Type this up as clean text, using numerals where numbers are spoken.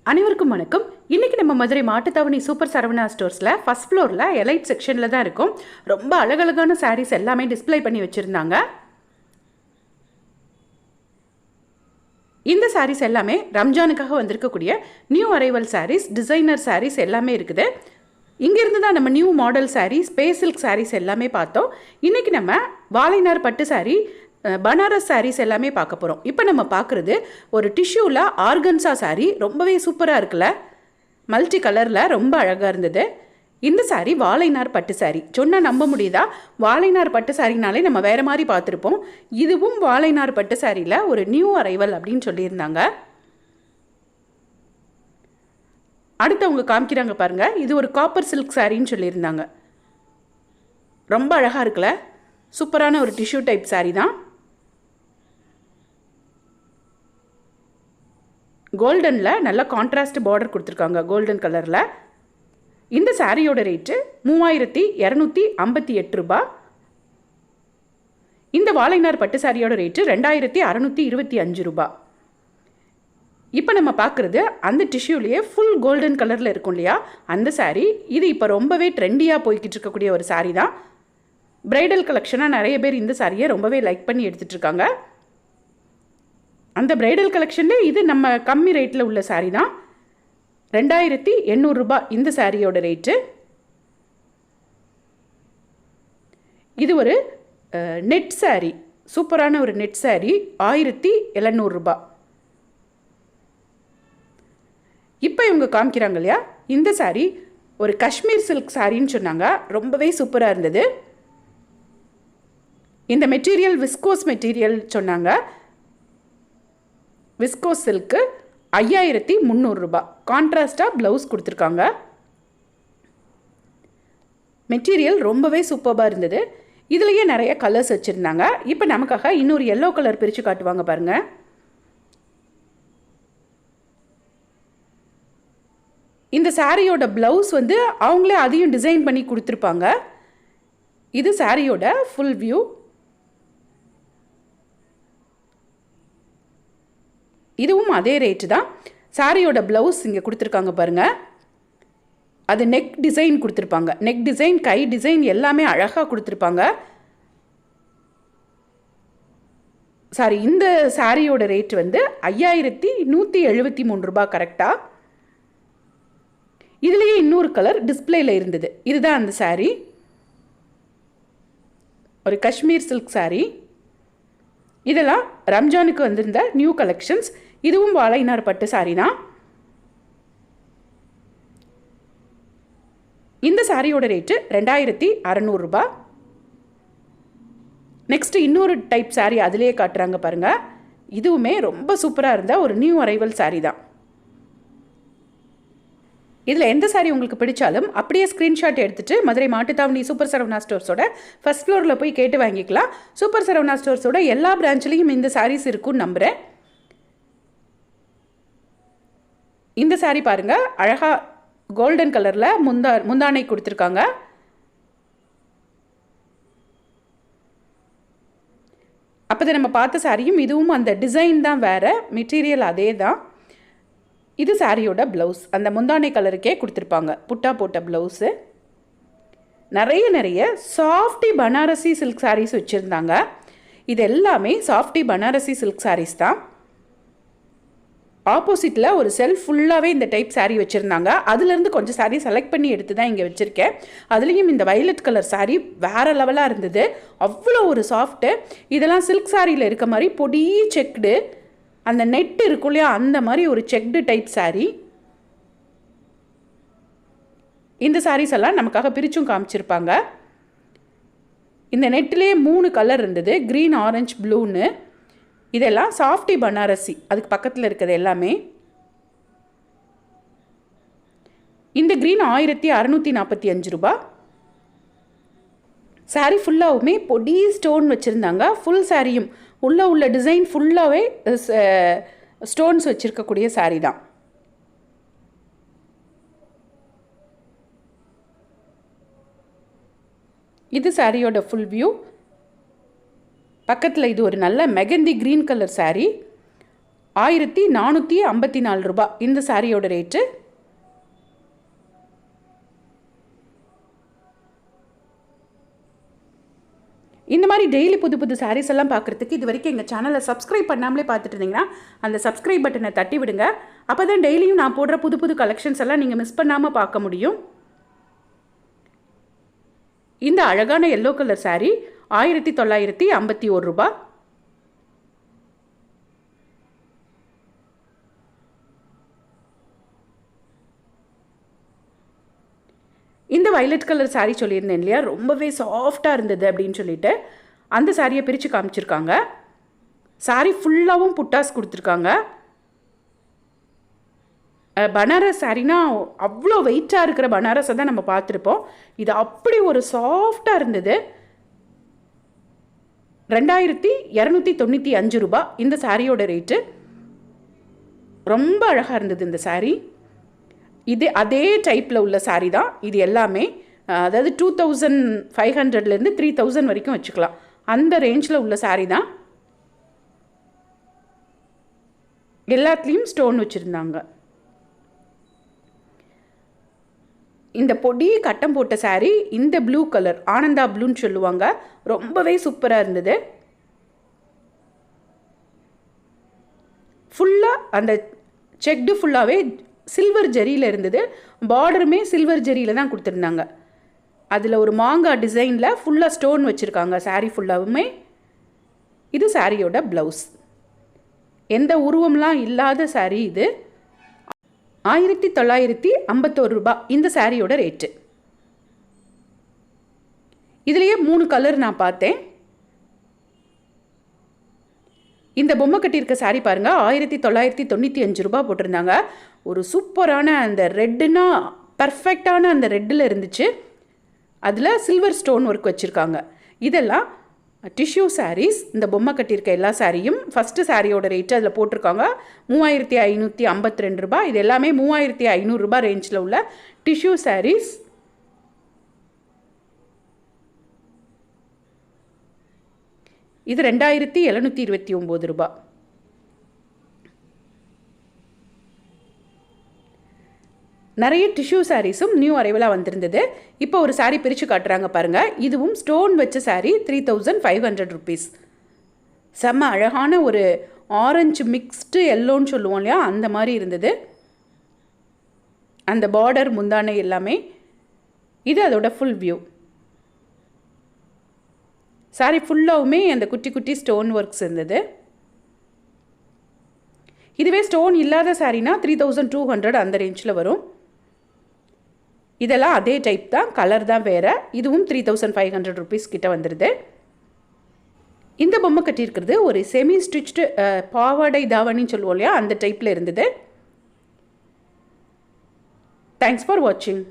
அனைவருக்கும் வணக்கம். இன்னைக்கு நம்ம மதுரை மாட்டுத்தாவணி சூப்பர் சரவணா ஸ்டோர்ஸில் ஃபர்ஸ்ட் ஃப்ளோரில் எலைட் செக்ஷனில் தான் இருக்கும். ரொம்ப அழகழகான சாரீஸ் எல்லாமே டிஸ்ப்ளே பண்ணி வச்சுருந்தாங்க. இந்த சாரீஸ் எல்லாமே ரம்ஜானுக்காக வந்திருக்கக்கூடிய new arrival sarees, designer sarees எல்லாமே இருக்குது. இங்கேருந்து தான் நம்ம new model sarees, space silk sarees எல்லாமே பார்த்தோம். இன்றைக்கி நம்ம வாழைநார் பட்டு சாரீ, பனாரஸ் சாரீஸ் எல்லாமே பார்க்க போகிறோம். இப்போ நம்ம பார்க்குறது ஒரு டிஷ்யூவில் ஆர்கன்ஸா சாரீ. ரொம்பவே சூப்பராக இருக்குல்ல, மல்டி கலரில் ரொம்ப அழகாக இருந்தது. இந்த சாரீ வாழைநார் பட்டு சாரீ. சொன்னால் நம்ப முடியுதா? வாழைநார் பட்டு சாரினாலே நம்ம வேறு மாதிரி பார்த்துருப்போம். இதுவும் வாழைநார் பட்டு சாரியில் ஒரு நியூ அரைவல் அப்படின்னு சொல்லியிருந்தாங்க. அடுத்து அவங்க காமிக்கிறாங்க பாருங்கள். இது ஒரு காப்பர் சில்க் சாரின்னு சொல்லியிருந்தாங்க. ரொம்ப அழகாக இருக்குல்ல, சூப்பரான ஒரு டிஷ்யூ டைப் சாரீ தான். கோல்டனில் நல்ல கான்ட்ராஸ்ட் பார்டர் கொடுத்துருக்காங்க, கோல்டன் கலரில். இந்த சாரியோட ரேட்டு 3258 ரூபா. இந்த வாழைநார் பட்டு சாரியோட ரேட்டு 2625 ரூபா. இப்போ நம்ம பார்க்குறது அந்த டிஷ்யூலேயே ஃபுல் கோல்டன் கலரில் இருக்கும் இல்லையா, அந்த சாரீ. இது இப்போ ரொம்பவே ட்ரெண்டியாக போய்கிட்டு இருக்கக்கூடிய ஒரு சாரீ தான். பிரைடல் கலெக்ஷனாக நிறைய பேர் இந்த சாரியை ரொம்பவே லைக் பண்ணி எடுத்துகிட்டு இருக்காங்க. அந்த பிரைடல் கலெக்ஷன்லேயே இது நம்ம கம்மி ரேட்டில் உள்ள சாரீ தான். 2800 ரூபா இந்த சாரியோட ரேட்டு. இது ஒரு நெட் சாரீ, சூப்பரான ஒரு நெட் சாரீ, 1700 ரூபா. இப்போ இவங்க காமிக்கிறாங்க இல்லையா, இந்த சாரீ ஒரு காஷ்மீர் சில்க் சாரின்னு சொன்னாங்க. ரொம்பவே சூப்பராக இருந்தது. இந்த மெட்டீரியல் விஸ்கோஸ் மெட்டீரியல் சொன்னாங்க. விஸ்கோஸ் சில்க்கு 5300 ரூபா. கான்ட்ராஸ்டாக ப்ளவுஸ் கொடுத்துருக்காங்க. மெட்டீரியல் ரொம்பவே சூப்பராக இருந்தது. இதுலேயே நிறைய கலர்ஸ் வச்சுருந்தாங்க. இப்போ நமக்காக இன்னொரு எல்லோ கலர் பிரித்து காட்டுவாங்க பாருங்கள். இந்த சாரியோட ப்ளவுஸ் வந்து அவங்களே அதையும் டிசைன் பண்ணி கொடுத்துருப்பாங்க. இது சாரியோட ஃபுல் வியூ. இதுவும் அதே ரேட்டு தான். சாரியோட ப்ளவுஸ் இங்கே கொடுத்துருக்காங்க பாருங்கள். அது நெக் டிசைன் கொடுத்துருப்பாங்க. நெக் டிசைன், கை டிசைன் எல்லாமே அழகாக கொடுத்துருப்பாங்க. சாரி, இந்த சாரியோட ரேட் வந்து 5173 ரூபா கரெக்டாக. இதுலேயே இன்னொரு கலர் டிஸ்பிளேல இருந்தது. இதுதான் அந்த சாரீ. ஒரு காஷ்மீர் சில்க் சாரீ. இதெல்லாம் ரம்ஜானுக்கு வந்திருந்த நியூ கலெக்ஷன்ஸ். இதுவும் வாழைநார் பட்டு சாரீ தான். இந்த சாரியோட ரேட்டு 2600 ரூபா. நெக்ஸ்ட் இன்னொரு டைப் சாரீ அதிலேயே காட்டுறாங்க பாருங்கள். இதுவுமே ரொம்ப சூப்பராக இருந்த ஒரு நியூ அரைவல் சாரீ தான். இதில் எந்த சாரீ உங்களுக்கு பிடிச்சாலும் அப்படியே ஸ்க்ரீன்ஷாட் எடுத்துகிட்டு மதுரை மாட்டுத்தாவணி சூப்பர் சரவணா ஸ்டோர்ஸோட ஃபர்ஸ்ட் ஃப்ளோரில் போய் கேட்டு வாங்கிக்கலாம். சூப்பர் சரவணா ஸ்டோர்ஸோட எல்லா பிரான்ச்லேயும் இந்த சாரீஸ் இருக்குன்னு நம்புகிறேன். இந்த சாரீ பாருங்கள், அழகாக கோல்டன் கலரில் முந்தானை கொடுத்துருக்காங்க. அப்போது நம்ம பார்த்த சாரியும் இதுவும் அந்த டிசைன் தான் வேறு, மெட்டீரியல் அதே தான். இது சாரியோட ப்ளவுஸ், அந்த முந்தானை கலருக்கே கொடுத்துருப்பாங்க, புட்டா போட்ட ப்ளவுஸு. நிறைய சாஃப்டி பனாரசி சில்க் சாரீஸ் வச்சுருந்தாங்க. இது எல்லாமே சாஃப்டி பனாரசி சில்க் சாரீஸ் தான். ஆப்போசிட்டில் ஒரு செல்ஃப் ஃபுல்லாகவே இந்த டைப் சாரீ வச்சுருந்தாங்க. அதுலேருந்து கொஞ்சம் சாரீ செலக்ட் பண்ணி எடுத்து தான் இங்கே வச்சுருக்கேன். அதுலேயும் இந்த வைலட் கலர் சாரீ வேறு லெவலாக இருந்தது. அவ்வளோ ஒரு சாஃப்ட்டு. இதெல்லாம் சில்க் சாரியில் இருக்க மாதிரி பொடி செக்டு, அந்த நெட் இருக்கும் இல்லையா, அந்த மாதிரி ஒரு செக்டு டைப் சாரீ. இந்த சாரீஸ் எல்லாம் நமக்காக பிரிச்சும் காமிச்சிருப்பாங்க. இந்த நெட்டிலே 3 கலர் இருந்தது, க்ரீன், ஆரஞ்சு, ப்ளூன்னு. இதெல்லாம் சாஃப்டி பனாரசி, அதுக்கு பக்கத்தில் இருக்கிறது எல்லாமே. இந்த க்ரீன் 1645 ரூபா. சாரீ ஃபுல்லாகவுமே பொடி ஸ்டோன் வச்சுருந்தாங்க. ஃபுல் சாரியும் உள்ள டிசைன் ஃபுல்லாகவே ஸ்டோன்ஸ் வச்சுருக்கக்கூடிய சாரீ தான். இது சாரியோட ஃபுல் வியூ. பக்கத்தில் இது ஒரு நல்ல மெகந்தி க்ரீன் கலர் சாரீ. 1454 ரூபாய் இந்த சாரியோட ரேட்டு. இந்த மாதிரி டெய்லி புது புது சாரீஸ் எல்லாம் பார்க்குறதுக்கு இது வரைக்கும் எங்கள் சேனலை சப்ஸ்கிரைப் பண்ணாமலே பார்த்துட்டு இருந்தீங்கன்னா அந்த சப்ஸ்கிரைப் பட்டனை தட்டி விடுங்க. அப்போ தான் டெய்லியும் நான் போடுற புது புது கலெக்ஷன்ஸ் எல்லாம் நீங்கள் மிஸ் பண்ணாமல் பார்க்க முடியும். இந்த அழகான எல்லோ கலர் சாரீ 1951 ரூபாய். இந்த வயலட் கலர் சாரீ சொல்லியிருந்தேன் இல்லையா, ரொம்பவே சாஃப்டாக இருந்தது அப்படின்னு சொல்லிட்டு அந்த சாரியை பிரித்து காமிச்சிருக்காங்க. சாரீ ஃபுல்லாகவும் புட்டாஸ் கொடுத்துருக்காங்க. பனாரஸ் சாரீனா அவ்வளோ வெயிட்டாக இருக்கிற பனாரஸை தான் நம்ம பார்த்துருப்போம். இது அப்படி ஒரு சாஃப்டாக இருந்தது. 2295 ரூபாய் இந்த சாரியோட ரேட்டு. ரொம்ப அழகாக இருந்தது இந்த சாரீ. இது அதே டைப்பில் உள்ள சாரீ தான் இது எல்லாமே. அதாவது 2500லேருந்து 3000 வரைக்கும் வச்சுக்கலாம். அந்த ரேஞ்சில் உள்ள சாரீ தான். எல்லாத்துலேயும் ஸ்டோன் வச்சுருந்தாங்க. இந்த பொடி கட்டம் போட்ட சாரீ இந்த ப்ளூ கலர் ஆனந்தா ப்ளூன்னு சொல்லுவாங்க. ரொம்பவே சூப்பராக இருந்தது. ஃபுல்லாக அந்த செக்டு ஃபுல்லாகவே சில்வர் ஜரியில் இருந்தது. பார்டருமே சில்வர் ஜரியில் தான் கொடுத்துருந்தாங்க. அதில் ஒரு மாங்காய் டிசைனில் ஃபுல்லாக ஸ்டோன் வச்சுருக்காங்க சாரீ ஃபுல்லாகவுமே. இது சாரியோட ப்ளவுஸ். எந்த உருவம்லாம் இல்லாத சாரீ இது. 1951 ரூபாய் இந்த சாரியோட ரேட்டு. இதுலேயே 3 கலர் நான் பார்த்தேன். இந்த பொம்மை கட்டியிருக்க சாரீ பாருங்கள், 1995 ரூபாய் போட்டிருந்தாங்க. ஒரு சூப்பரான அந்த ரெட்டுனா பர்ஃபெக்டான அந்த ரெட்டில் இருந்துச்சு. அதில் சில்வர் ஸ்டோன் ஒர்க் வச்சுருக்காங்க. இதெல்லாம் டிஷ்யூ சாரீஸ். இந்த பொம்மை கட்டியிருக்க எல்லா சாரியும் ஃபஸ்ட்டு சாரியோட ரேட்டு அதில் போட்டிருக்காங்க 3552 ரூபாய். இது எல்லாமே 3500 ரூபாய் ரேஞ்சில் உள்ள டிஷ்யூ சாரீஸ். இது 2729 ரூபாய். நிறைய டிஷ்யூ சாரீஸும் நியூ அரைவலாக வந்திருந்தது. இப்போ ஒரு சாரீ பிரித்து காட்டுறாங்க பாருங்கள். இதுவும் ஸ்டோன் வச்ச சாரீ 3500 ருபீஸ். செம்ம அழகான ஒரு ஆரஞ்சு மிக்ஸ்டு எல்லோன்னு சொல்லுவோம் இல்லையா, அந்த மாதிரி இருந்தது. அந்த பார்டர் முந்தானை எல்லாமே. இது அதோட ஃபுல் வியூ. சாரீ ஃபுல்லாகவுமே அந்த குட்டி குட்டி ஸ்டோன் ஒர்க்ஸ் இருந்தது. இதுவே ஸ்டோன் இல்லாத சாரீனா 3200 அந்த ரேஞ்சில் வரும். இதெல்லாம் அதே டைப் தான், கலர் தான் வேறு. இதுவும் 3500 ருபீஸ் கிட்ட வந்துடுது. இந்த பொம்மை கட்டியிருக்கிறது ஒரு செமி ஸ்டிச்டு பாவாடை தாவணின்னு சொல்லுவோம் இல்லையா, அந்த டைப்பில் இருந்தது. தேங்க்ஸ் ஃபார் வாட்சிங்.